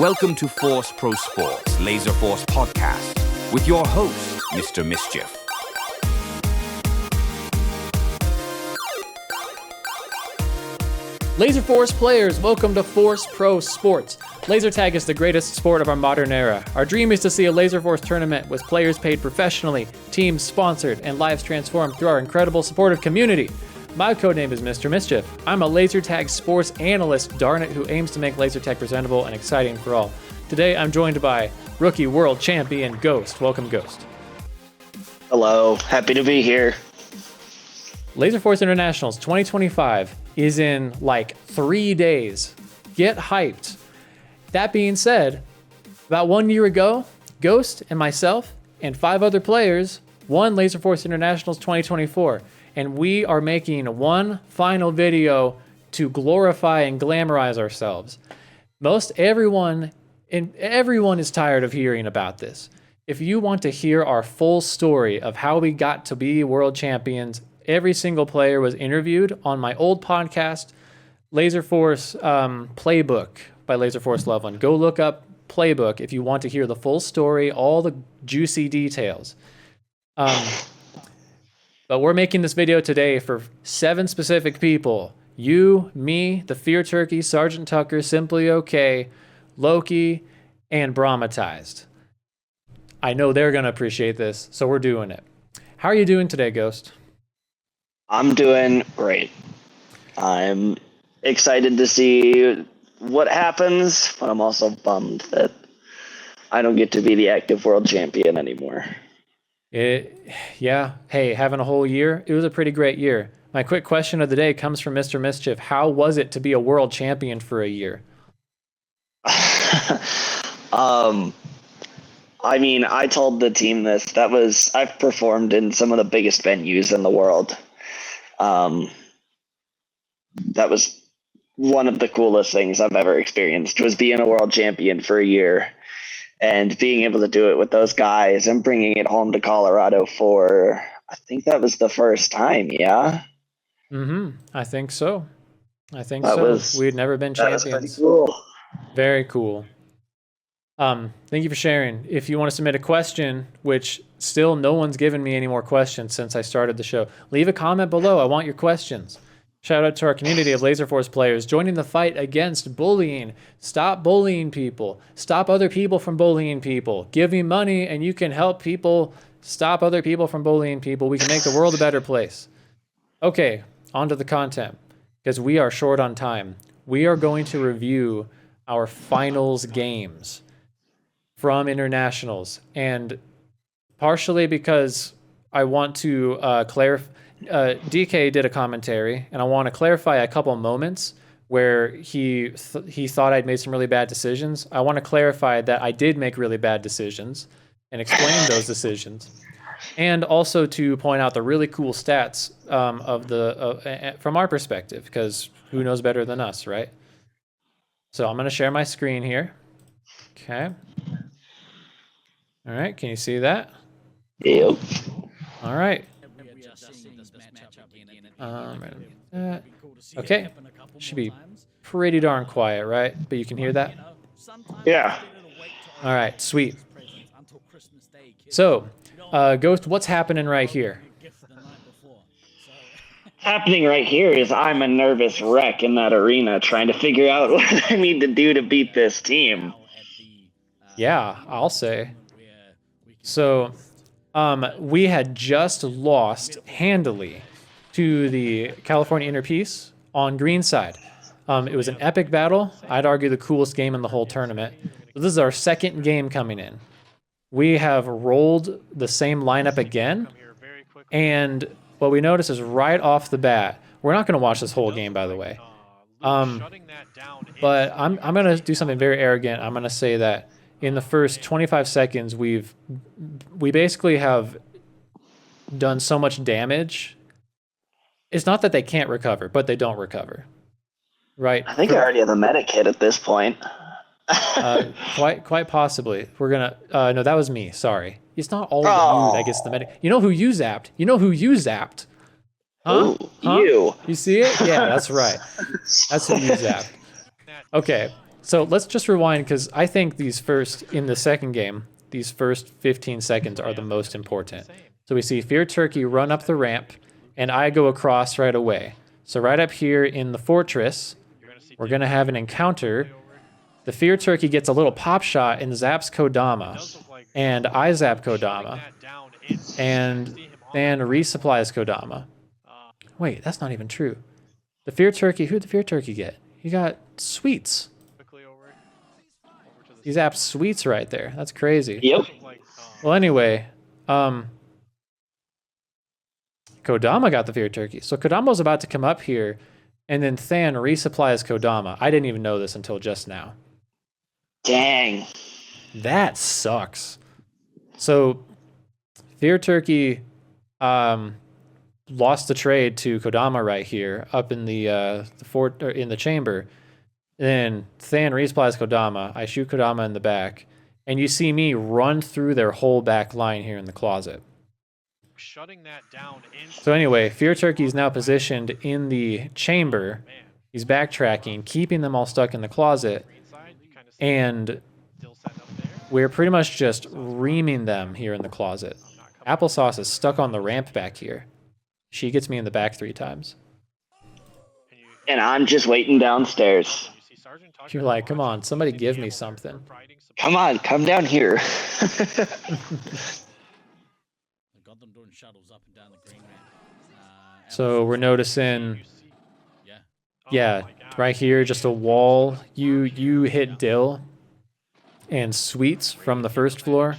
Welcome to Force Pro Sports Laserforce podcast with your host, Mr. Mischief. Laserforce players, welcome to Force Pro Sports. Laser tag is the greatest sport of our modern era. Our dream is to see a Laserforce tournament with players paid professionally, teams sponsored, and lives transformed through our incredible supportive community. My codename is Mr. Mischief. I'm a laser tag sports analyst, darn it, who aims to make laser tag presentable and exciting for all. Today I'm joined by rookie world champion Ghost. Welcome, Ghost. Hello, happy to be here. Laserforce Internationals 2025 is in like 3 days. Get hyped. That being said, about 1 year ago, Ghost and myself and 5 other players won Laserforce Internationals 2024. And we are making one final video to glorify and glamorize ourselves. Everyone is tired of hearing about this. If you want to hear our full story of how we got to be world champions, every single player was interviewed on my old podcast, Laserforce Playbook by Laserforce Loveland. Go look up Playbook if you want to hear the full story, all the juicy details. But we're making this video today for 7 specific people. You, me, the Fear Turkey, Sergeant Tucker, Simply Okay, Loki, and Brahmatized. I know they're going to appreciate this, so we're doing it. How are you doing today, Ghost? I'm doing great. I'm excited to see what happens, but I'm also bummed that I don't get to be the active world champion anymore. Yeah. Hey, having a whole year, it was a pretty great year. My quick question of the day comes from Mr. Mischief. How was it to be a world champion for a year? I mean, I told the team this. I've performed in some of the biggest venues in the world. That was one of the coolest things I've ever experienced, was being a world champion for a year. And being able to do it with those guys and bringing it home to Colorado for, I think that was the first time, yeah? I think so. We'd never been champions. That was pretty cool. Very cool. Thank you for sharing. If you want to submit a question, which still no one's given me any more questions since I started the show, leave a comment below. I want your questions. Shout out to our community of Laserforce players joining the fight against bullying. Stop bullying people. Stop other people from bullying people. Give me money and you can help people stop other people from bullying people. We can make the world a better place. Okay, on to the content, because we are short on time. We are going to review our finals games from internationals, and partially because I want to clarify. DK did a commentary, and I want to clarify a couple moments where he thought I'd made some really bad decisions. I want to clarify that I did make really bad decisions and explain those decisions, and also to point out the really cool stats from our perspective, because who knows better than us, right? So I'm going to share my screen here. Okay. All right. Can you see that? Yep. All right. Okay, should be pretty darn quiet, right? But you can hear that? Yeah. All right, sweet. So, Ghost, what's happening right here? Happening right here is I'm a nervous wreck in that arena trying to figure out what I need to do to beat this team. Yeah, I'll say. So, we had just lost handily to the California Inner Peace on green side. It was an epic battle. I'd argue the coolest game in the whole tournament. So this is our second game coming in. We have rolled the same lineup again, and what we notice is right off the bat, we're not going to watch this whole game, by the way. But I'm going to do something very arrogant. I'm going to say that in the first 25 seconds, we basically have done so much damage. It's not that they can't recover, but they don't recover. Right? I think I already have a medic hit at this point. Quite possibly. We're gonna. No, that was me. Sorry. It's not always you that gets the medic. You know who you zapped? Huh? Ooh, you. You see it? Yeah, that's right. That's who you zapped. Okay. So let's just rewind, because I think in the second game, these first 15 seconds are the most important. So we see Fear Turkey run up the ramp, and I go across right away. So right up here in the fortress, we're going to have an encounter. The Fear Turkey gets a little pop shot and zaps Kodama. And I zap Kodama. And then resupplies Kodama. Wait, that's not even true. The Fear Turkey, who'd the Fear Turkey get? He got Sweets. He zapped Sweets right there. That's crazy. Yep. Well, anyway, Kodama got the Fear Turkey. So Kodama's about to come up here, and then Than resupplies Kodama. I didn't even know this until just now. Dang. That sucks. So Fear Turkey lost the trade to Kodama right here, up in the fort, or in the chamber. Then Than resupplies Kodama. I shoot Kodama in the back, and you see me run through their whole back line here in the closet. Shutting that down. So anyway, Fear Turkey is now positioned in the chamber. He's backtracking, keeping them all stuck in the closet, and we're pretty much just reaming them here in the closet. Applesauce is stuck on the ramp back here. She gets me in the back 3 times. And I'm just waiting downstairs. You're like, come on, somebody give me something. Come on, come down here. So we're noticing, yeah, right here, just a wall. You hit Dill and Sweets from the first floor.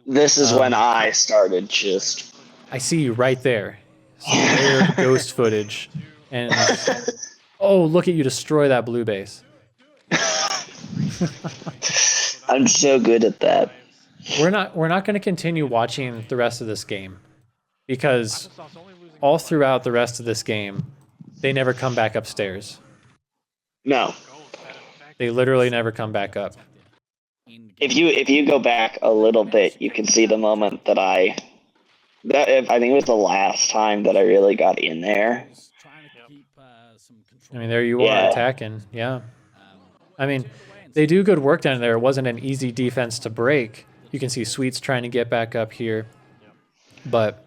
This is when I started just... I see you right there. Some rare ghost footage. And, oh, look at you destroy that blue base. I'm so good at that. We're not going to continue watching the rest of this game, because all throughout the rest of this game, they never come back upstairs. No. They literally never come back up. If you go back a little bit, you can see the moment that I think it was the last time that I really got in there. I mean, there you are attacking. Yeah. I mean, they do good work down there. It wasn't an easy defense to break. You can see Sweets trying to get back up here. But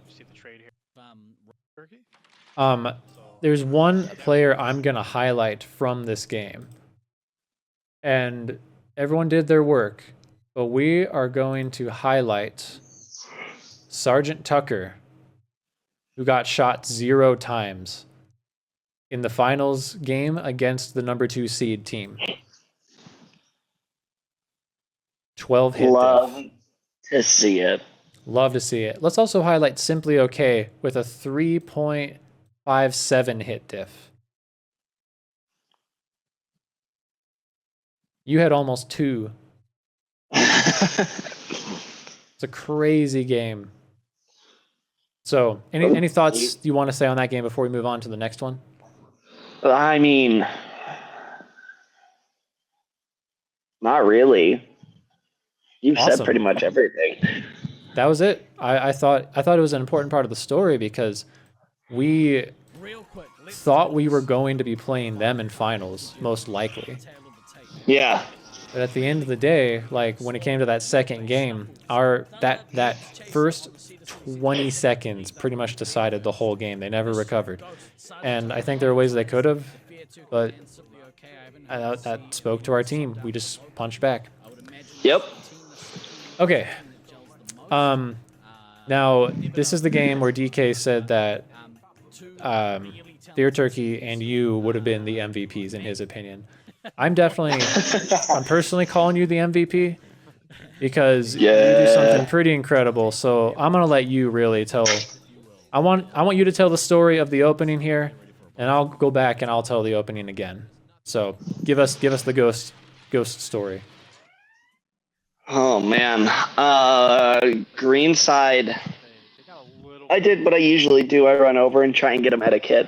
there's one player I'm going to highlight from this game. And everyone did their work. But we are going to highlight Sergeant Tucker, who got shot 0 times in the finals game against the number 2 seed team. 12 hit Love diff. to see it. Love to see it. Let's also highlight Simply Okay with a 3.57 hit diff. You had almost 2. It's a crazy game. So, any thoughts you want to say on that game before we move on to the next one? I mean, not really. You've said pretty much everything. That was it. I thought it was an important part of the story, because we thought we were going to be playing them in finals, most likely. Yeah. But at the end of the day, like when it came to that second game, that first 20 seconds pretty much decided the whole game. They never recovered. And I think there are ways they could have, but that spoke to our team. We just punched back. Yep. Okay. Now, this is the game where DK said that Fear Turkey and you would have been the MVPs in his opinion. I'm personally calling you the MVP, because you do something pretty incredible. So I'm gonna let you really tell. I want you to tell the story of the opening here, and I'll go back and I'll tell the opening again. So give us the ghost story. Oh man, green side. I did what I usually do. I run over and try and get a medic hit.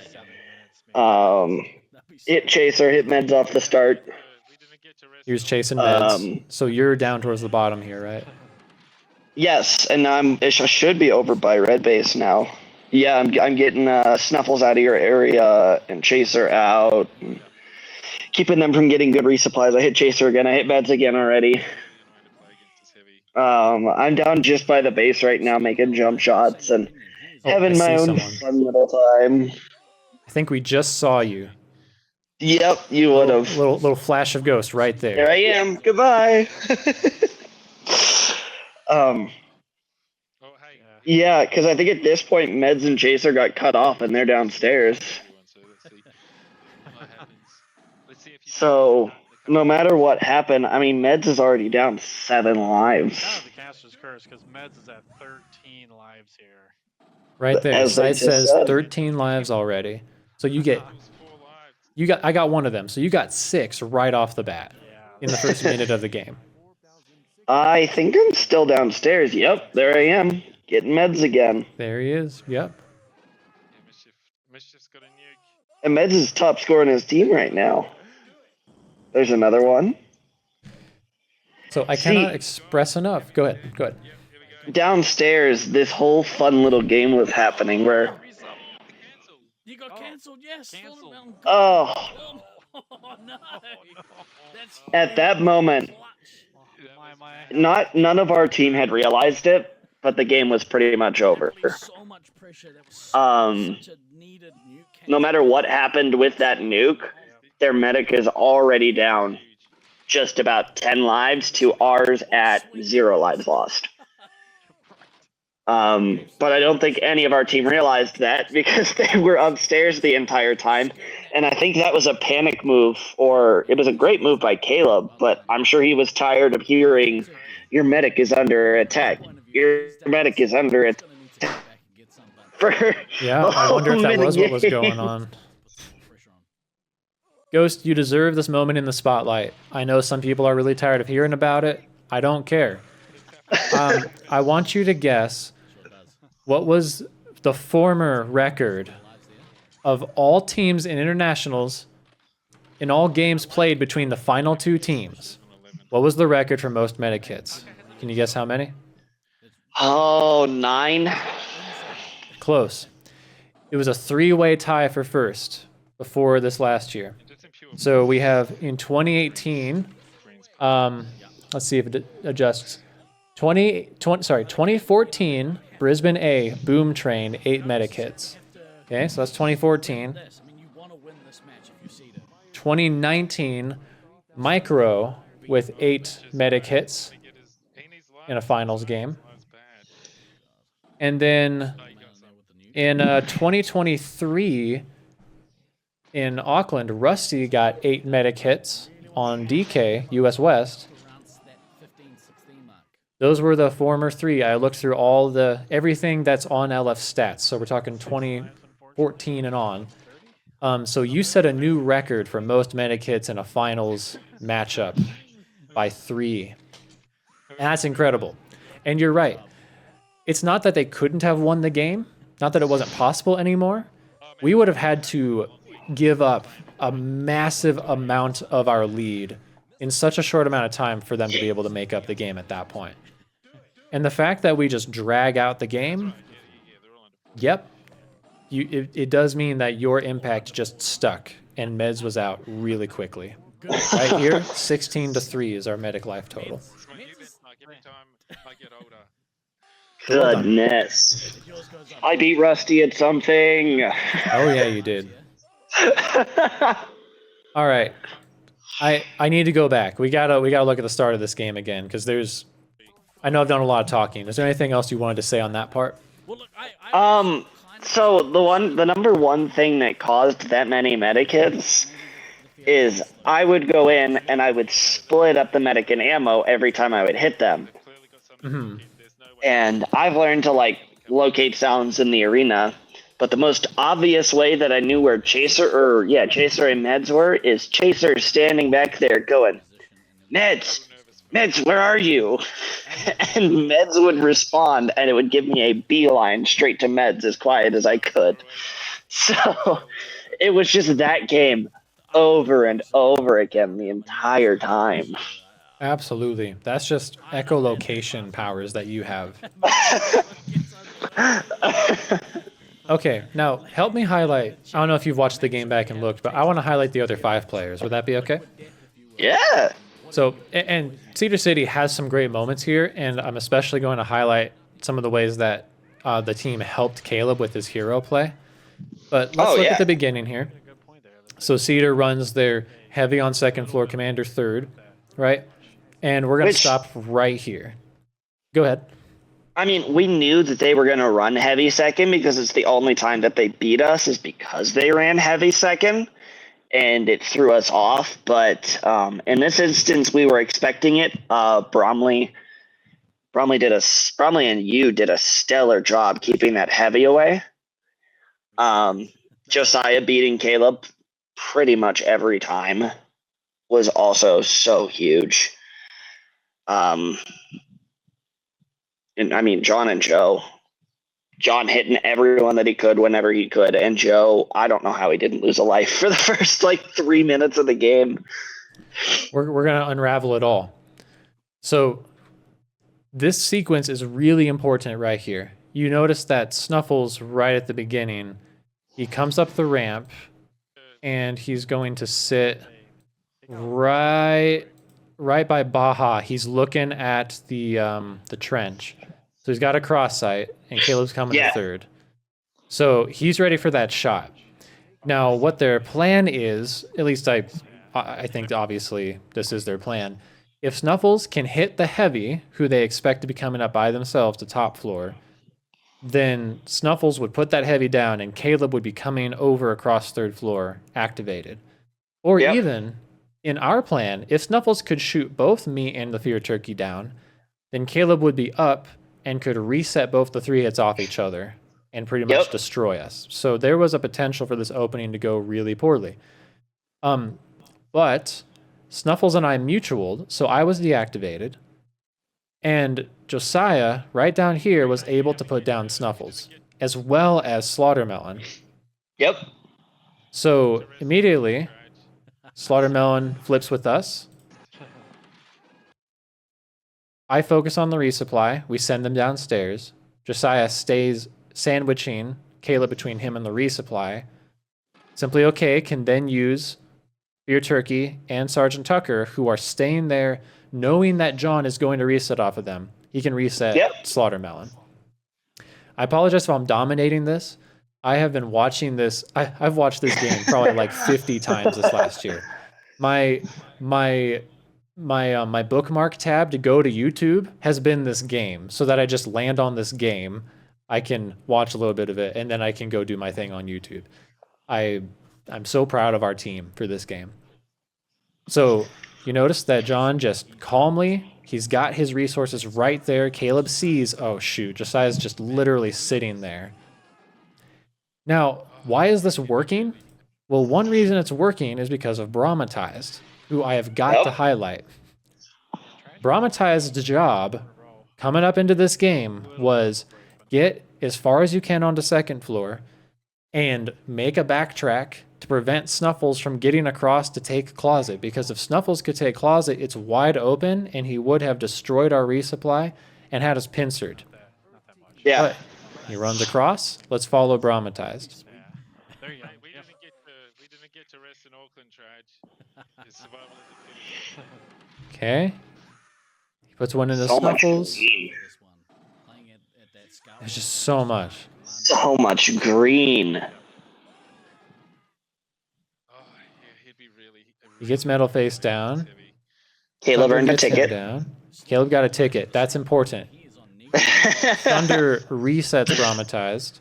Hit chaser, hit meds off the start. He was chasing meds. So you're down towards the bottom here, right? Yes, and I should be over by red base now. Yeah, I'm getting Snuffles out of your area and Chaser out. keeping them from getting good resupplies. I hit Chaser again. I hit Meds again already. I'm down just by the base right now, making jump shots and having my own fun little time. I think we just saw you. Yep, you would have. Little flash of ghost right there. There I am. Goodbye. Yeah, because I think at this point Meds and Chaser got cut off and they're downstairs. So no matter what happened, I mean Meds is already down 7 lives. Kind of the caster's curse because Meds is at 13 lives here. Right there. As I Site just says said. 13 lives already. So I got one of them. So you got 6 right off the bat in the first minute of the game. I think I'm still downstairs. Yep, there I am. Getting Meds again. There he is. Yep. Mischief's got a nuke. And Meds is top scorer in his team right now. There's another one. So I cannot express enough. Go ahead. Downstairs, this whole fun little game was happening where... You got cancelled, yes. Cancelled. Oh. No. At that moment, none of our team had realized it, but the game was pretty much over. So much pressure. That was such a needed nuke. No matter what happened with that nuke, their medic is already down just about 10 lives to ours at 0 lives lost. But I don't think any of our team realized that because they were upstairs the entire time. And I think that was a panic move, or it was a great move by Caleb, but I'm sure he was tired of hearing your medic is under attack. Your medic is under attack. Yeah, I wonder if that was what was going on. Ghost, you deserve this moment in the spotlight. I know some people are really tired of hearing about it. I don't care. I want you to guess what was the former record of all teams in internationals in all games played between the final 2 teams. What was the record for most medic hits? Can you guess how many? Oh, 9. Close. It was a 3-way tie for first before this last year. So we have in 2018, let's see if it adjusts. 2014, Brisbane A, Boom Train, 8 medic hits. Okay, so that's 2014. 2019, Micro with 8 medic hits in a finals game. And then in 2023, in Auckland, Rusty got 8 medic hits on DK, US West. Those were the former 3. I looked through everything that's on LF stats. So we're talking 2014 and on. So you set a new record for most medic hits in a finals matchup by 3. And that's incredible. And you're right. It's not that they couldn't have won the game, not that it wasn't possible anymore. We would have had to give up a massive amount of our lead in such a short amount of time for them to be able to make up the game at that point. And the fact that we just drag out the game, yep, it does mean that your impact just stuck and Meds was out really quickly. Right here, 16-3 is our medic life total. Goodness. I beat Rusty at something. Oh yeah, you did. All right. I need to go back. We gotta look at the start of this game again because I know I've done a lot of talking. Is there anything else you wanted to say on that part? So the number one thing that caused that many medic hits is I would go in and I would split up the medic and ammo every time I would hit them. Mm-hmm. And I've learned to locate sounds in the arena, but the most obvious way that I knew where Chaser and Meds were is Chaser standing back there going, Meds, where are you? And Meds would respond, and it would give me a beeline straight to Meds as quiet as I could. So it was just that game over and over again the entire time. Absolutely. That's just echolocation powers that you have. Okay, now help me highlight. I don't know if you've watched the game back and looked, but I want to highlight the other 5 players. Would that be okay? Yeah. So, and Cedar City has some great moments here, and I'm especially going to highlight some of the ways that the team helped Caleb with his hero play. But let's look at the beginning here. So Cedar runs their heavy on second floor, commander third, right? And we're going to stop right here. Go ahead. I mean, we knew that they were going to run heavy second because it's the only time that they beat us is because they ran heavy second, and it threw us off. But in this instance, we were expecting it. Bromley and you did a stellar job keeping that heavy away. Josiah beating Caleb pretty much every time was also so huge. And I mean, John and Joe. John hitting everyone that he could whenever he could. And Joe, I don't know how he didn't lose a life for the first 3 minutes of the game. We're going to unravel it all. So this sequence is really important right here. You notice that Snuffles right at the beginning, he comes up the ramp and he's going to sit right by Baja. He's looking at the trench. So he's got a cross sight, and Caleb's coming to third. So he's ready for that shot. Now, what their plan is, at least I think obviously this is their plan. If Snuffles can hit the heavy, who they expect to be coming up by themselves to top floor, then Snuffles would put that heavy down, and Caleb would be coming over across third floor, activated. Or even, in our plan, if Snuffles could shoot both me and the Fear Turkey down, then Caleb would be up and could reset both the 3 hits off each other and pretty much destroy us. So there was a potential for this opening to go really poorly. But Snuffles and I mutualed, so I was deactivated. And Josiah, right down here, was able to put down Snuffles, as well as Slaughtermelon. Yep. So immediately, Slaughtermelon flips with us. I focus on the resupply. We send them downstairs. Josiah stays sandwiching Caleb between him and the resupply. Simply OK can then use Fear Turkey and Sergeant Tucker, who are staying there knowing that John is going to reset off of them. He can reset Slaughtermelon. I apologize if I'm dominating this. I have been watching this. I've watched this game probably 50 times this last year. My bookmark tab to go to YouTube has been this game, so that I just land on this game. I can watch a little bit of it, and then I can go do my thing on YouTube. I'm so proud of our team for this game. So you notice that John just calmly, he's got his resources right there. Caleb sees, oh shoot, Josiah's just literally sitting there. Now, why is this working? Well, one reason it's working is because of Brahmatized, who I have got to highlight. Brahmatized's job coming up into this game was get as far as you can onto second floor and make a backtrack to prevent Snuffles from getting across to take Closet, because if Snuffles could take Closet, it's wide open and he would have destroyed our resupply and had us pincered. Yeah. But he runs across. Let's follow Brahmatized. There you go. We didn't get to rest in Auckland, Traj. It's survival of the fittest. Okay. He puts one into Snuffles. There's just so much. So much green. He'd be really. He gets metal face down. Caleb earned a gets him ticket. down. Caleb got a ticket. That's important. Thunder resets Brahmatized.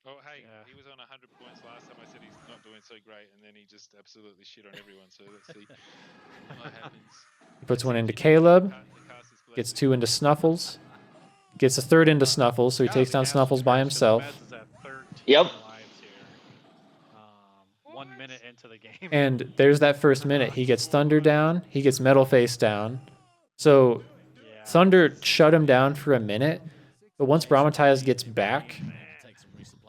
Oh, hey, he was on 100 points last time. I said he's not doing so great, and then he just absolutely shit on everyone. So let's see what happens. He puts one into Caleb. Gets 2 into Snuffles. Gets a 3rd into Snuffles, so he takes down Snuffles by himself. Yep. 1 minute into the game. And there's that first minute. He gets Thunder down. He gets Metal Face down. So Thunder shut him down for a minute. But once Brahmatized gets back,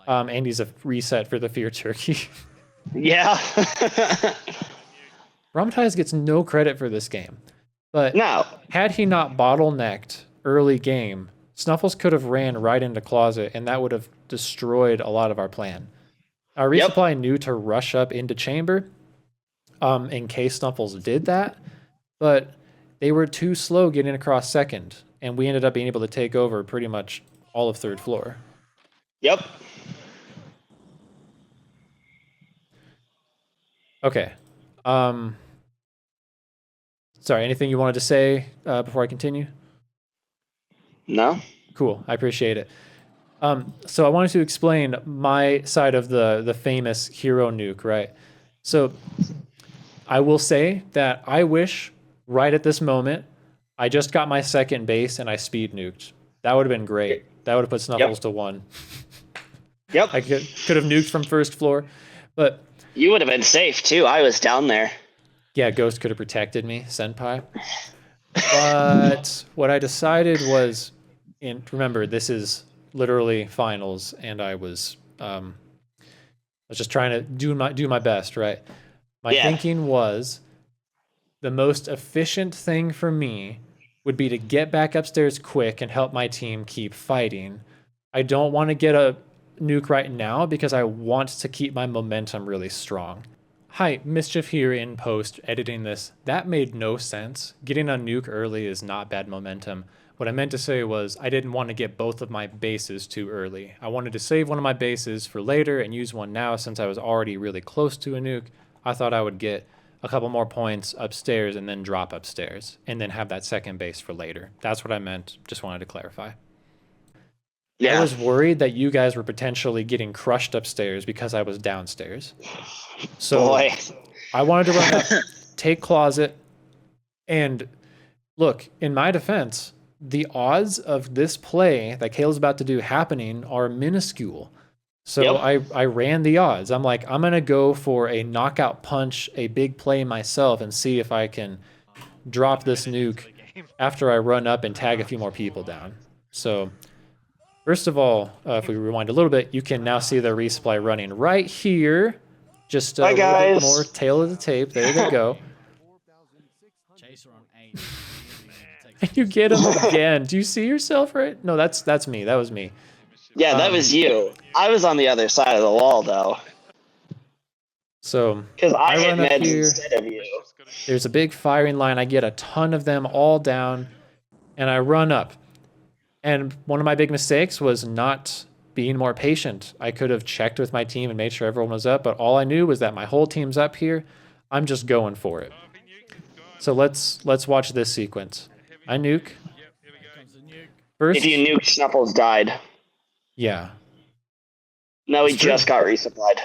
and he's a reset for the Fear Turkey. Yeah. Brahmatized gets no credit for this game. But no. had he not bottlenecked early game, Snuffles could have ran right into closet, and that would have destroyed a lot of our plan. Our Yep. resupply knew to rush up into chamber, in case Snuffles did that, but they were too slow getting across second, and we ended up being able to take over pretty much all of third floor. Yep. Okay. Sorry, anything you wanted to say before I continue? No. Cool, I appreciate it. So I wanted to explain my side of the famous hero nuke, right? So I will say that I wish right at this moment I just got my second base and I speed nuked. That would have been great. That would have put Snuffles to 1. Yep. I could have nuked from first floor, but You would have been safe too. I was down there. yeah, Ghost could have protected me, Senpai. But what I decided was, and remember, this is literally finals, and I was just trying to do my best, right? My thinking was the most efficient thing for me would be to get back upstairs quick and help my team keep fighting. I don't want to get a nuke right now because I want to keep my momentum really strong. Hi, Mischief here in post editing this. That made no sense. Getting a nuke early is not bad momentum. What I meant to say was I didn't want to get both of my bases too early. I wanted to save one of my bases for later and use one now since I was already really close to a nuke. I thought I would get a couple more points upstairs and then drop upstairs and then have that second base for later. That's what I meant. Just wanted to clarify. Yeah. I was worried that you guys were potentially getting crushed upstairs because I was downstairs. So Boy. I wanted to run up, take closet, and look, in my defense, the odds of this play that Caleb's about to do happening are minuscule. So I ran the odds. I'm like, I'm going to go for a knockout punch, a big play myself, and see if I can drop this nuke after I run up and tag a few more people down. So first of all, if we rewind a little bit, you can now see the resupply running right here. Just a little bit more tail of the tape. There they go. Chaser on 8. And you get him again. Do you see yourself right? No, that's me. That was me. Yeah, that was you. I was on the other side of the wall though. So Because I hit run up meds here. instead of you. There's a big firing line. I get a ton of them all down, and I run up. And one of my big mistakes was not being more patient. I could have checked with my team and made sure everyone was up, but all I knew was that my whole team's up here. I'm just going for it. So let's watch this sequence. I nuke. First, If you nuked, Snuffles died. yeah. No, he It's true. just got resupplied.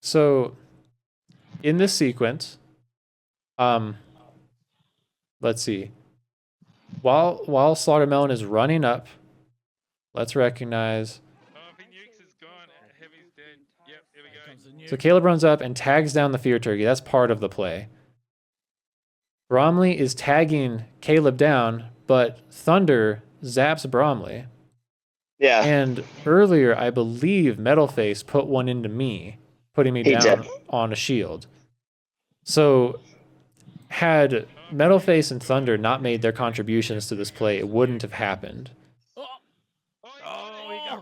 So in this sequence, let's see. While Slaughtermelon is running up, let's recognize. So Caleb runs up and tags down the Fear Turkey. That's part of the play. Bromley is tagging Caleb down, but Thunder zaps Bromley. Yeah. And earlier, I believe Metalface put one into me, putting me He down did. on a shield. So had Metalface and Thunder not made their contributions to this play, it wouldn't have happened.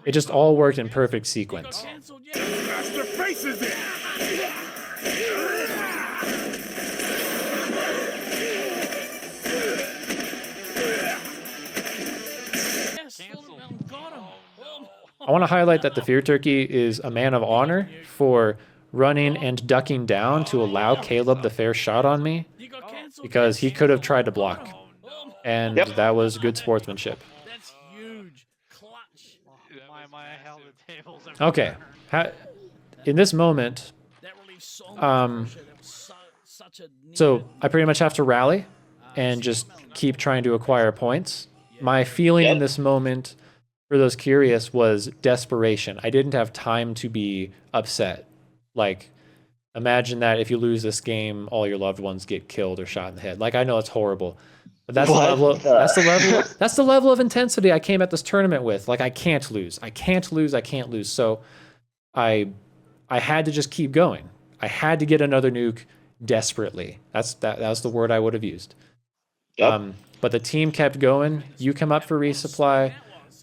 It just all worked in perfect sequence. Cancelled, yeah. Yes, Slaughtermelon got him. I want to highlight that the Fear Turkey is a man of honor for running and ducking down to allow Caleb the fair shot on me, You got cancelled. because he could have tried to block, and Yep. that was good sportsmanship. That's huge. Clutch. Okay, in this moment, That relieves so much pressure. That was such a so needed- I pretty much have to rally and just keep trying to acquire points. My feeling in Yep. this moment, for those curious, was desperation. I didn't have time to be upset. Like, imagine that if you lose this game, all your loved ones get killed or shot in the head. Like, I know it's horrible, but that's What the level. the- That's the level of intensity I came at this tournament with. Like, I can't lose. I can't lose. I can't lose. So, I had to just keep going. I had to get another nuke desperately. That's the word I would have used. Yep. But the team kept going. You come up for resupply.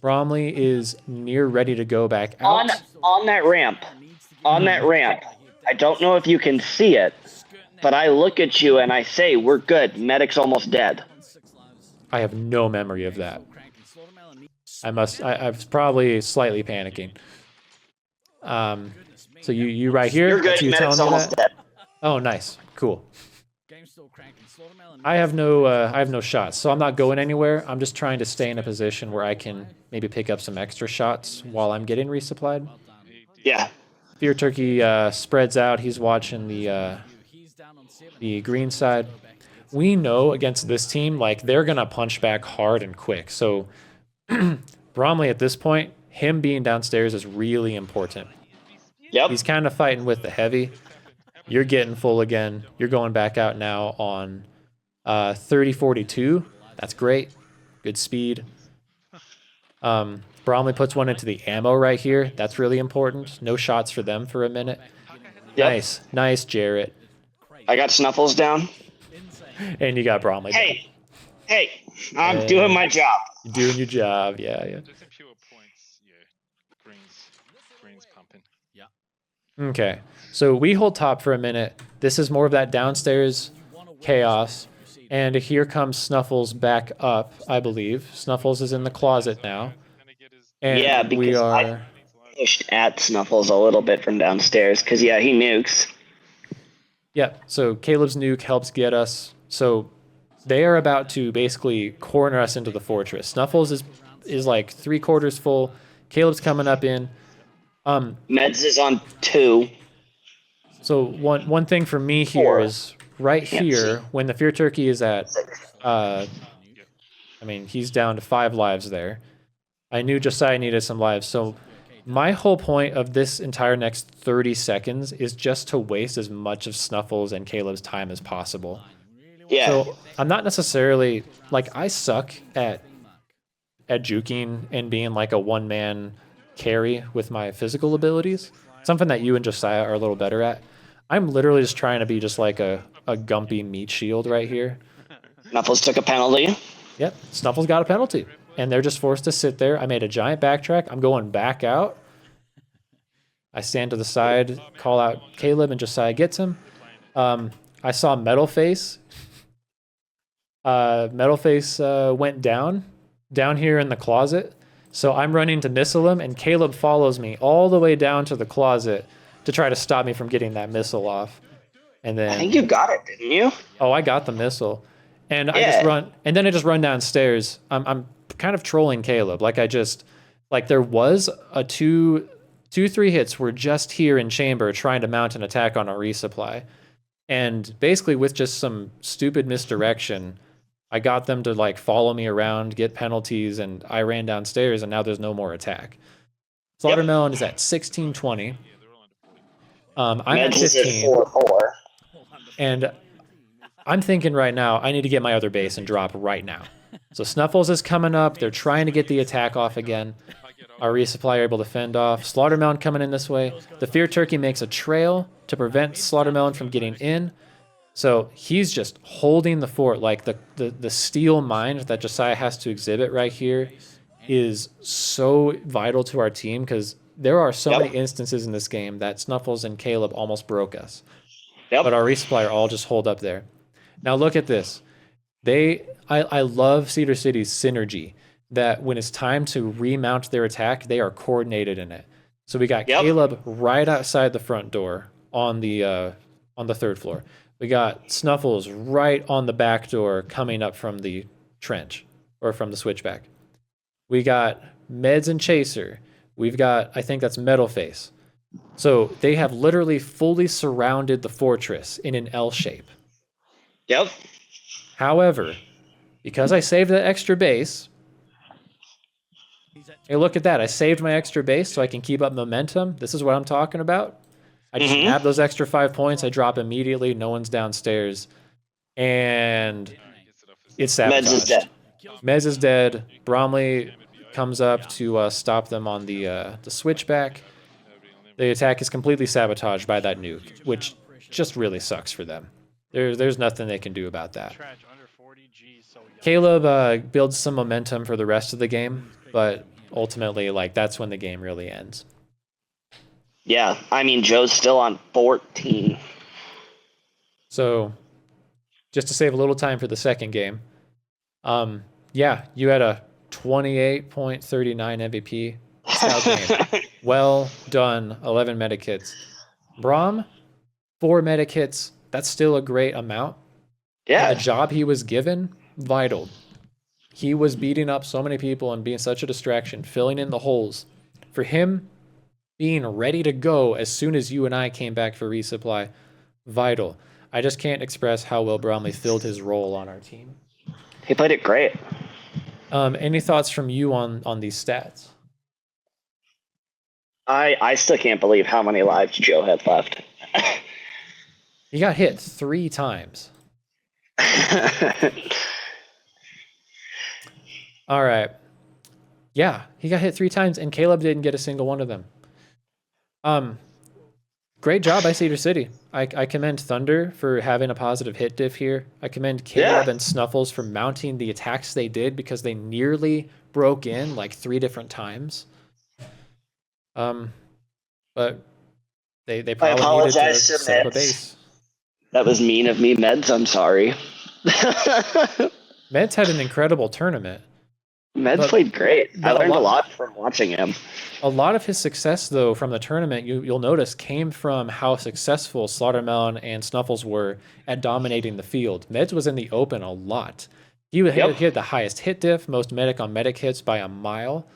Bromley is near ready to go back out. On that ramp. On that ramp. I don't know if you can see it, but I look at you and I say, we're good. Medic's almost dead. I have no memory of that. I was probably slightly panicking. So you right here? You're good. You Medic's telling me almost that? dead. Oh, nice. Cool. I have no shots, so I'm not going anywhere. I'm just trying to stay in a position where I can maybe pick up some extra shots while I'm getting resupplied. Yeah. Fear Turkey spreads out. He's watching the green side. We know against this team, like, they're going to punch back hard and quick. So Bromley at this point, him being downstairs is really important. Yep. He's kind of fighting with the heavy. You're getting full again. You're going back out now on 30-42. That's great. Good speed. Bromley puts one into the ammo right here. That's really important. No shots for them for a minute. Yep. Nice, Jarrett. I got Snuffles down. And you got Bromley. Hey, I'm doing my job. You're doing your job, yeah. Just a few points, yeah. Green's pumping. Okay, so we hold top for a minute. This is more of that downstairs chaos. And here comes Snuffles back up, I believe. Snuffles is in the closet now. And Yeah, because I pushed at Snuffles a little bit from downstairs, because, yeah, he nukes. Yeah, so Caleb's nuke helps get us. So they are about to basically corner us into the fortress. Snuffles is like 3/4 full. Caleb's coming up in. Meds is on 2. So one thing for me here is right here, when the Fear Turkey is at, he's down to 5 lives there. I knew Josiah needed some lives, so my whole point of this entire next 30 seconds is just to waste as much of Snuffles and Caleb's time as possible. Yeah. So I'm not necessarily, like, I suck at juking and being like a one-man carry with my physical abilities. Something that you and Josiah are a little better at. I'm literally just trying to be just like a gumpy meat shield right here. Snuffles took a penalty. Yep, Snuffles got a penalty. And they're just forced to sit there. I made a giant backtrack. I'm going back out. I stand to the side, call out Caleb, and Josiah gets him. I saw Metalface. Metalface went down here in the closet. So I'm running to missile him, and Caleb follows me all the way down to the closet to try to stop me from getting that missile off. And then I think you got it, didn't you? Oh, I got the missile. And I just run downstairs. I'm kind of trolling Caleb. There was a 2-3 hits were just here in chamber trying to mount an attack on a resupply. And basically with just some stupid misdirection, I got them to like follow me around, get penalties, and I ran downstairs, and now there's no more attack. Slaughtermelon is at 1620. I'm at 15. 4-4. And I'm thinking right now, I need to get my other base and drop right now. So Snuffles is coming up. They're trying to get the attack off again. Our resupply are able to fend off. Slaughtermelon coming in this way. The Fear Turkey makes a trail to prevent Slaughtermelon from getting in. So he's just holding the fort. Like the steel mind that Josiah has to exhibit right here is so vital to our team, because there are so many instances in this game that Snuffles and Caleb almost broke us. But our resupply are all just holed up there. Now look at this. I love Cedar City's synergy, that when it's time to remount their attack, they are coordinated in it. So we got Caleb right outside the front door on the 3rd floor. We got Snuffles right on the back door coming up from the trench, or from the switchback. We got Meds and Chaser. We've got, I think that's Metalface. So they have literally fully surrounded the fortress in an L shape. Yep. However, because I saved that extra base, hey, look at that. I saved my extra base so I can keep up momentum. This is what I'm talking about. I just nab those extra 5 points. I drop immediately. No one's downstairs. And it's sabotaged. Meds is dead. Mez is dead. Bromley comes up to stop them on the switchback. The attack is completely sabotaged by that nuke, which just really sucks for them. There's nothing they can do about that. Caleb builds some momentum for the rest of the game, but ultimately, like, that's when the game really ends. Yeah, I mean, Joe's still on 14. So, just to save a little time for the second game, yeah, you had a 28.39 MVP. Scout game. Well done, 11 medikits. Braum, 4 medikits. That's still a great amount. Yeah. And the job he was given, vital. He was beating up so many people and being such a distraction, filling in the holes. For him, being ready to go as soon as you and I came back for resupply, vital. I just can't express how well Bromley filled his role on our team. He played it great. Any thoughts from you on these stats? I still can't believe how many lives Joe had left. He got hit 3 times. All right. Yeah, he got hit 3 times, and Caleb didn't get a single one of them. Great job by Cedar City. I commend Thunder for having a positive hit diff here. I commend Caleb and Snuffles for mounting the attacks they did because they nearly broke in like 3 different times. But they probably needed to set up a base. That was mean of me, Meds. I'm sorry. Meds had an incredible tournament. Meds played great. I learned a lot from watching him. A lot of his success, though, from the tournament, you'll notice, came from how successful Slaughtermelon and Snuffles were at dominating the field. Meds was in the open a lot. He had the highest hit diff, most medic on medic hits by a mile.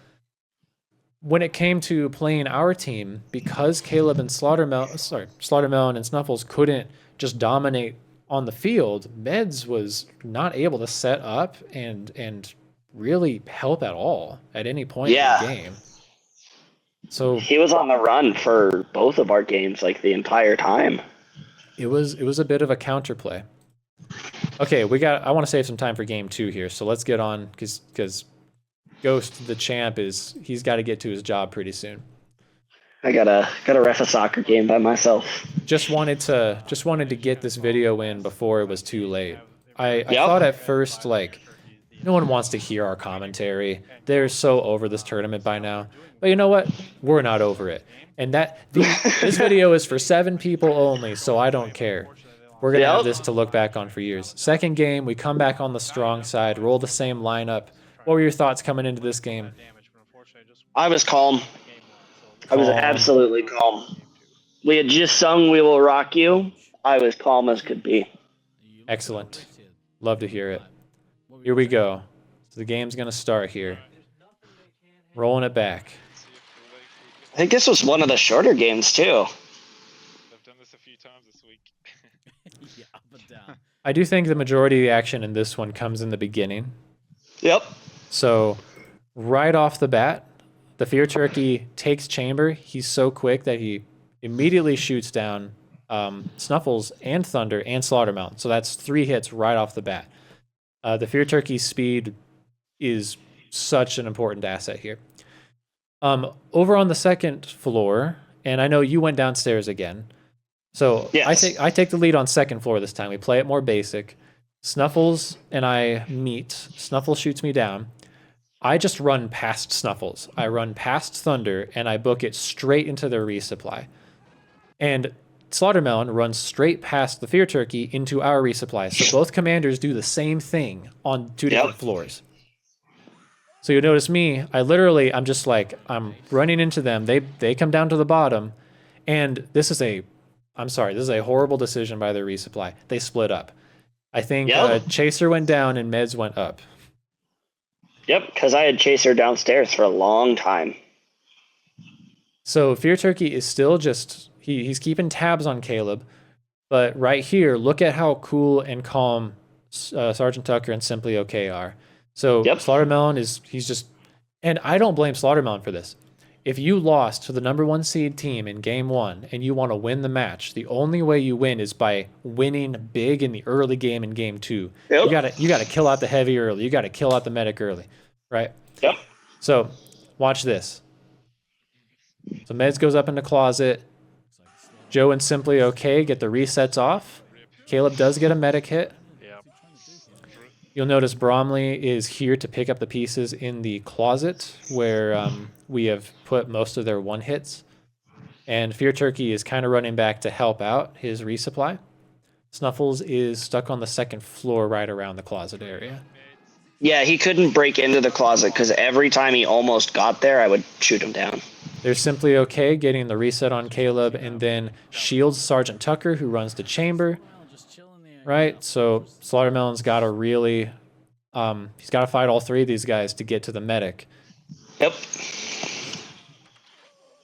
When it came to playing our team, because Caleb and Slaughtermelon and Snuffles couldn't just dominate on the field, Meds was not able to set up and really help at all at any point in the game. So he was on the run for both of our games like the entire time. It was a bit of a counterplay. Okay, I want to save some time for game 2 here, so let's get on because Ghost, the champ, he's got to get to his job pretty soon. I gotta ref a soccer game by myself. Just wanted to get this video in before it was too late. I thought at first, like, no one wants to hear our commentary. They're so over this tournament by now. But you know what? We're not over it. And this video is for 7 people only, so I don't care. We're going to have this to look back on for years. Second game, we come back on the strong side, roll the same lineup. What were your thoughts coming into this game? I was calm. I was absolutely calm. We had just sung We Will Rock You. I was calm as could be. Excellent. Love to hear it. Here we go. So the game's going to start here. Rolling it back. I think this was one of the shorter games, too. I've done this a few times this week. Yeah, up and down. I do think the majority of the action in this one comes in the beginning. Yep. So right off the bat, the Fear Turkey takes chamber. He's so quick that he immediately shoots down Snuffles and Thunder and Slaughtermount. So that's 3 hits right off the bat. The Fear Turkey's speed is such an important asset here. Over on the second floor, and I know you went downstairs again. So yes. I take the lead on second floor this time. We play it more basic. Snuffles and I meet. Snuffles shoots me down. I just run past Snuffles. I run past Thunder, and I book it straight into their resupply. And Slaughtermelon runs straight past the Fear Turkey into our resupply. So both commanders do the same thing on 2 different floors. So you'll notice me, I'm just like, I'm running into them. They come down to the bottom, and this is a horrible decision by their resupply. They split up. I think Chaser went down and Meds went up. Yep, because I had Chaser downstairs for a long time. So Fear Turkey is still just, he's keeping tabs on Caleb, but right here, look at how cool and calm Sergeant Tucker and Simply OK are. So Slaughtermelon he's just, and I don't blame Slaughtermelon for this. If you lost to the number 1 seed team in game 1 and you want to win the match, the only way you win is by winning big in the early game in game 2. Yep. You gotta kill out the heavy early. You gotta kill out the medic early, right? Yep. So watch this. So Meds goes up in the closet. Joe and Simply OK get the resets off. Caleb does get a medic hit. You'll notice Bromley is here to pick up the pieces in the closet where we have put most of their one hits. And Fear Turkey is kind of running back to help out his resupply. Snuffles is stuck on the second floor right around the closet area. Yeah, he couldn't break into the closet because every time he almost got there, I would shoot him down. They're simply okay getting the reset on Caleb and then shields Sergeant Tucker, who runs the chamber. Right? So Slaughtermelon's got to really, he's got to fight all three of these guys to get to the medic. Yep.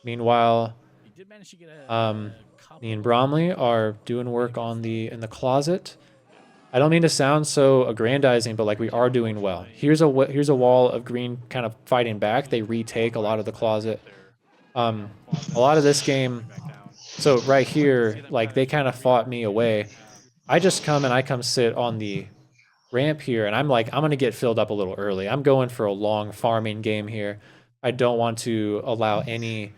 Meanwhile, me and Bromley are doing work in the closet. I don't mean to sound so aggrandizing, but like we are doing well. Here's a wall of green kind of fighting back. They retake a lot of the closet. A lot of this game. So right here, like they kind of fought me away. I just come and I come sit on the ramp here, and I'm like, I'm gonna get filled up a little early. I'm going for a long farming game here. I don't want to allow any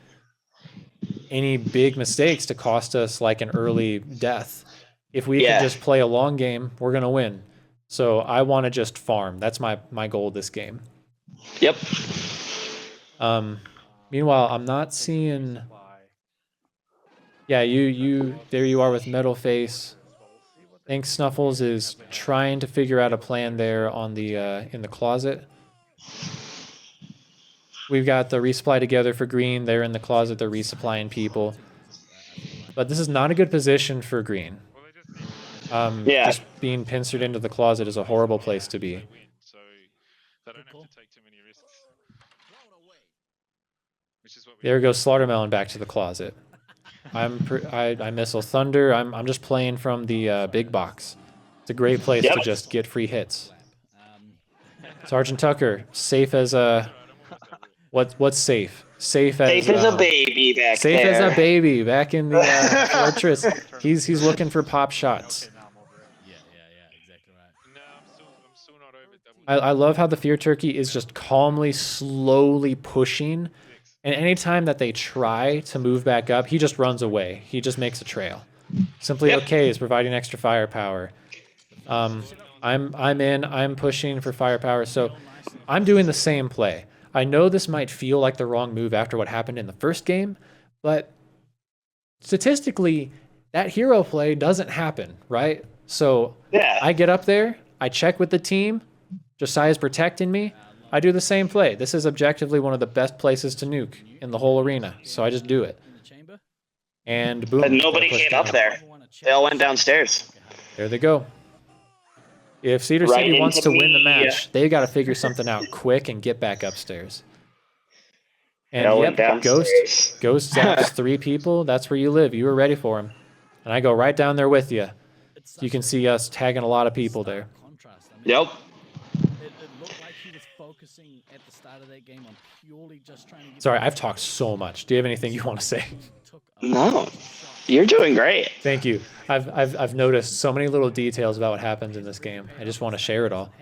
big mistakes to cost us like an early death. If we can just play a long game, we're gonna win. So I want to just farm. That's my goal this game. Yep. Meanwhile, I'm not seeing. Yeah, you there you are with Metal Face. I think Snuffles is trying to figure out a plan there on the in the closet. We've got the resupply together for green. They're in the closet. They're resupplying people. But this is not a good position for green. Just being pincered into the closet is a horrible place to be. So they don't have to take too many risks. There goes Slaughtermelon back to the closet. I missile Thunder. I'm just playing from the big box. It's a great place to just get free hits. Sergeant Tucker, safe as a what's safe? Safe as a baby back safe there. as a baby back in the fortress. He's looking for pop shots. Yeah, exactly right. No, I'm still not over double. I love how the Fear Turkey is just calmly, slowly pushing. And anytime that they try to move back up, he just runs away. He just makes a trail. Simply okay is providing extra firepower. I'm pushing for firepower. So I'm doing the same play. I know this might feel like the wrong move after what happened in the first game, but statistically, that hero play doesn't happen, right? So I get up there, I check with the team, Josiah's protecting me, I do the same play. This is objectively one of the best places to nuke in the whole arena, so I just do it. And boom. But nobody came up there. They all went downstairs. There they go. If Cedar City wants to win the match, they got to figure something out quick and get back upstairs. And Ghost zaps 3 people. That's where you live. You were ready for him. And I go right down there with you. You can see us tagging a lot of people there. Yep. At the start of that game, I'm purely just trying to get. Sorry, I've talked so much. Do you have anything you want to say? No, you're doing great. Thank you. I've noticed so many little details about what happens in this game. I just want to share it all.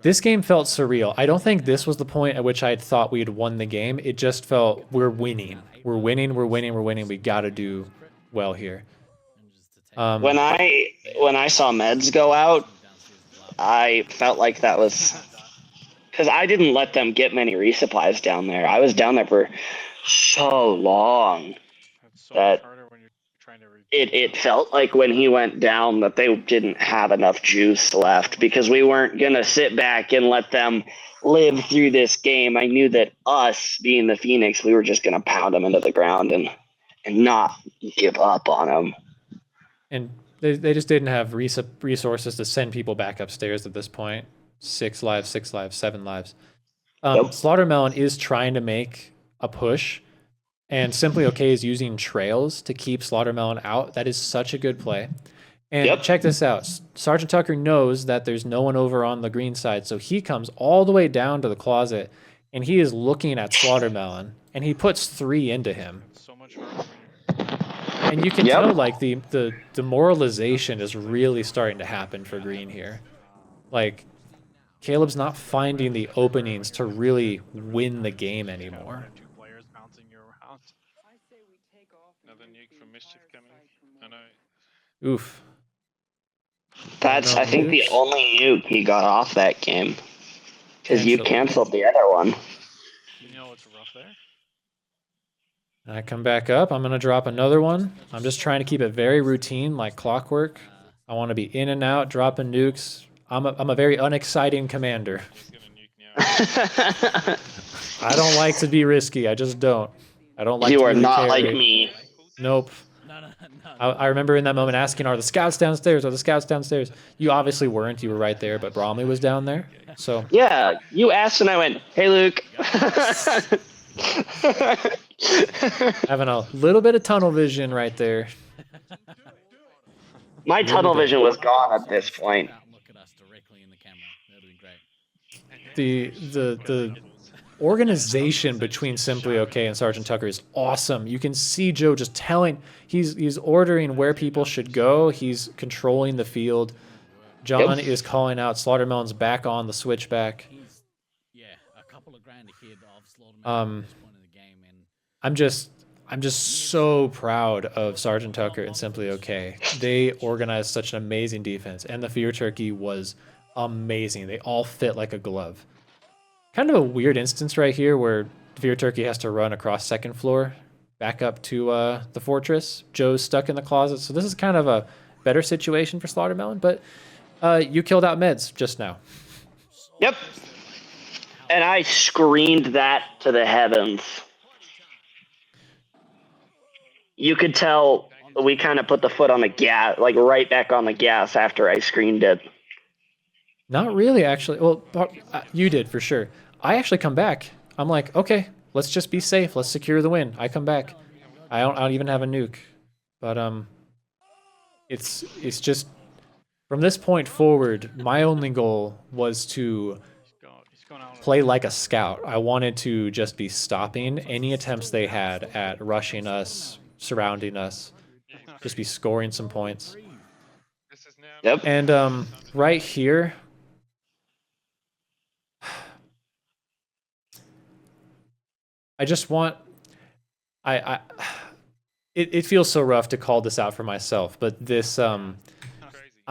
This game felt surreal. I don't think this was the point at which I had thought we had won the game. It just felt we're winning. We're winning. We got to do well here. When I saw meds go out, I felt like that was because I didn't let them get many resupplies down there. I was down there for so long that it felt like when he went down that they didn't have enough juice left because we weren't going to sit back and let them live through this game. I knew that us being the Phoenix, we were just going to pound them into the ground and not give up on them. And they just didn't have resources to send people back upstairs at this point. 6 lives, 7 lives. Slaughtermelon is trying to make a push, and Simply Okay is using trails to keep Slaughtermelon out. That is such a good play. And check this out. Sergeant Tucker knows that there's no one over on the green side, so he comes all the way down to the closet, and he is looking at Slaughtermelon, and he puts 3 into him. So much harder. And you can tell, like, the demoralization is really starting to happen for green here. Like, Caleb's not finding the openings to really win the game anymore. 2 players bouncing you around. Another nuke from Mischief coming. I know. Oof. That's, No I think, the nukes? only nuke he got off that game. Because you Potentially. canceled the other one. You know what's rough there? I come back up. I'm going to drop another one. I'm just trying to keep it very routine, like clockwork. I want to be in and out, dropping nukes. I'm a very unexciting commander. Just gonna nuke now. I don't like to be risky. I just don't. I don't like You to are be the not carry. like me. Nope. No, no, no. I remember in that moment asking, are the scouts downstairs? Are the scouts downstairs? You obviously weren't. You were right there, but Bromley was down there. So Yeah, you asked and I went, hey, Luke. having a little bit of tunnel vision right there. My tunnel bit. vision was gone at this point. Look at us directly in the camera. That'd be great. The organization between Simply OK and Sergeant Tucker is awesome. You can see Joe just telling, he's ordering where people should go. He's controlling the field. John is calling out Slaughtermelon's back on the switchback. He's a couple of grand ahead of Slaughterman Um, at this point in the game, and I'm just so proud of Sergeant Tucker and Simply OK. They organized such an amazing defense, and the Fear Turkey was amazing. They all fit like a glove. Kind of a weird instance right here where Fear Turkey has to run across second floor back up to the fortress. Joe's stuck in the closet, so this is kind of a better situation for Slaughtermelon, but you killed out meds just now. Yep. And I screamed that to the heavens. You could tell we kind of put the foot on the gas, like right back on the gas after I screamed it. Not really, actually. Well, you did for sure. I actually come back. I'm like, okay, let's just be safe. Let's secure the win. I come back. I don't even have a nuke, but it's just from this point forward. My only goal was to play like a scout. I wanted to just be stopping any attempts they had at rushing us, surrounding us, just be scoring some points. Yep. And right here, I just want, it feels so rough to call this out for myself, but this, I'm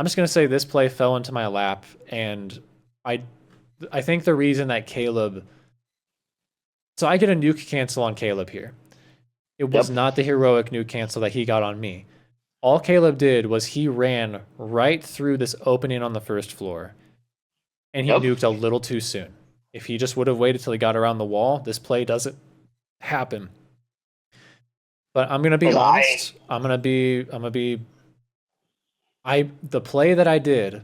just going to say this play fell into my lap, and I think the reason that Caleb, so I get a nuke cancel on Caleb here. It was not the heroic nuke cancel that he got on me. All Caleb did was he ran right through this opening on the first floor, and he nuked a little too soon. If he just would have waited till he got around the wall, this play doesn't happen. But I'm gonna be honest. The play that I did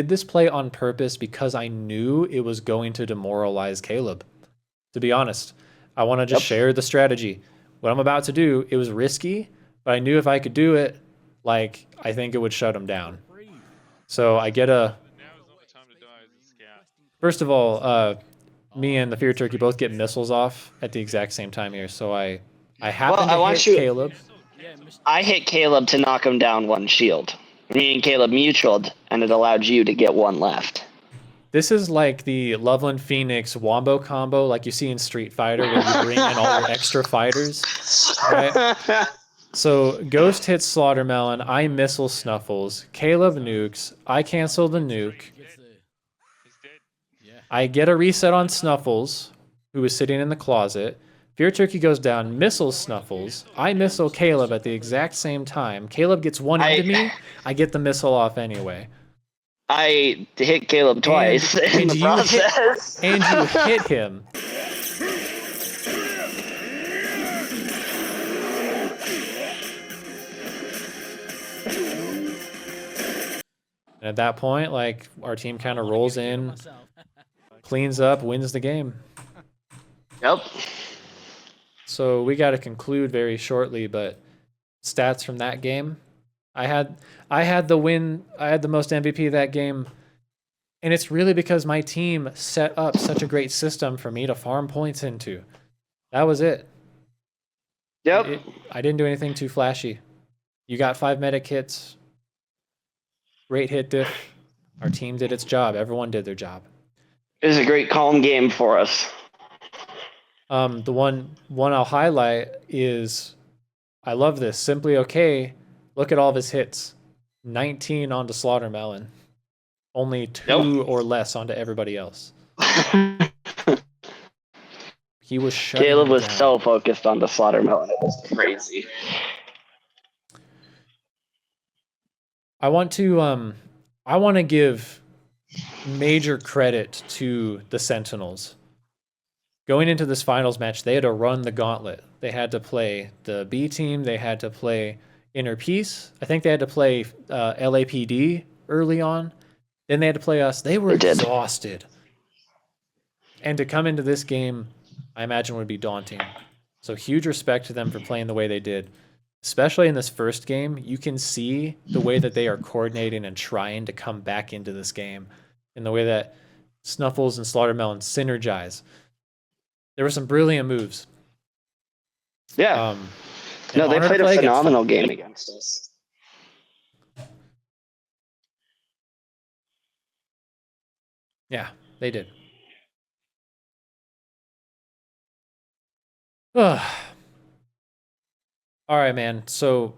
this play on purpose because I knew it was going to demoralize Caleb. To be honest, I want to just share the strategy. What I'm about to do, it was risky, but I knew if I could do it, like, I think it would shut him down. So I get a... First of all, me and the Fear Turkey both get missiles off at the exact same time here, so I happen to hit Caleb. I hit Caleb to knock him down one shield. Me and Caleb mutualed, and it allowed you to get one left. This is like the Loveland Phoenix Wombo combo like you see in Street Fighter where you bring in all your extra fighters. Right? So Ghost hits Slaughtermelon, I missile Snuffles, Caleb nukes, I cancel the nuke. I get a reset on Snuffles, who was sitting in the closet. Fear Turkey goes down, missiles Snuffles. I missile Caleb at the exact same time. Caleb gets one into me. I get the missile off anyway. I hit Caleb twice in the process. And you hit him. And at that point, like, our team kind of rolls in, cleans up, wins the game. Yep. So we got to conclude very shortly, but stats from that game. I had the win. I had the most MVP that game, and it's really because my team set up such a great system for me to farm points into. That was it. Yep. I didn't do anything too flashy. You got 5 medic hits. Great hit diff. Our team did its job. Everyone did their job. It was a great calm game for us. The one I'll highlight is, I love this. Simply OK. Look at all of his hits. 19 onto Slaughtermelon. Only 2 or less onto everybody else. He was shutting Caleb was down. so focused on the Slaughtermelon. It was crazy. I want to give major credit to the Sentinels. Going into this finals match, they had to run the gauntlet. They had to play the B team. They had to play Inner Peace. I think they had to play LAPD early on. Then they had to play us. They were exhausted. And to come into this game, I imagine would be daunting. So huge respect to them for playing the way they did. Especially in this first game, you can see the way that they are coordinating and trying to come back into this game, and the way that Snuffles and Slaughtermelon synergize. There were some brilliant moves. Yeah. No, they played a phenomenal game against us. Yeah, they did. All right, man. So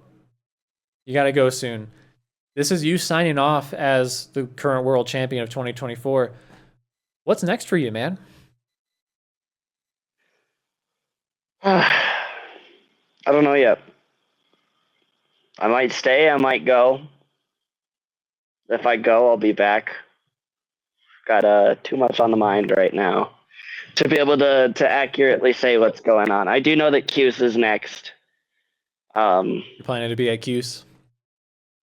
you got to go soon. This is you signing off as the current world champion of 2024. What's next for you, man? I don't know yet. I might stay. I might go. If I go, I'll be back. Got too much on the mind right now to be able to accurately say what's going on. I do know that Q's is next. You're planning to be at Q's?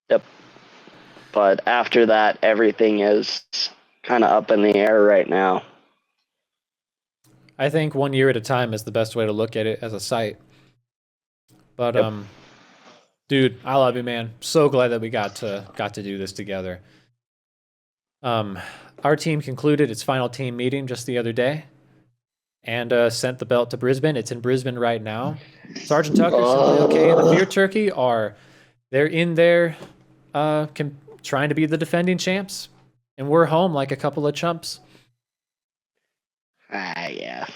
Yep. But after that, everything is kind of up in the air right now. I think 1 year at a time is the best way to look at it as a site. But dude, I love you, man. So glad that we got to do this together. Our team concluded its final team meeting just the other day and sent the belt to Brisbane. It's in Brisbane right now. Sergeant Tucker, Simply Okay, and the Fear Turkey they're in there trying to be the defending champs, and we're home like a couple of chumps. Yeah.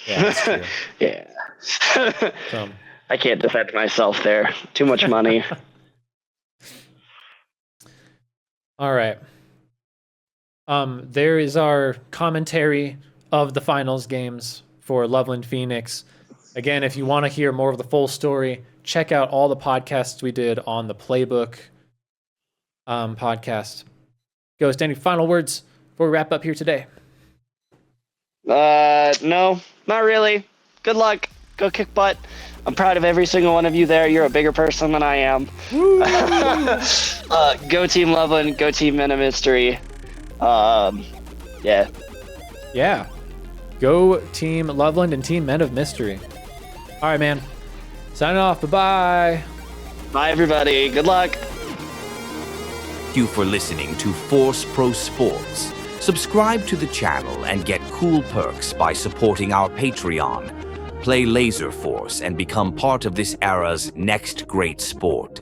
Yeah, that's true. Yeah. So, I can't defend myself there. Too much money. all right. There is our commentary of the finals games for Loveland Phoenix. Again, if you want to hear more of the full story, check out all the podcasts we did on the Playbook podcast. Ghost, any final words before we wrap up here today? No, not really. Good luck. Go kick butt. I'm proud of every single one of you there. You're a bigger person than I am. Go Team Loveland. Go Team Men of Mystery. Yeah. Yeah. Go Team Loveland and Team Men of Mystery. All right, man. Signing off. Bye-bye. Bye, everybody. Good luck. Thank you for listening to Force Pro Sports. Subscribe to the channel and get cool perks by supporting our Patreon. Play Laserforce and become part of this era's next great sport.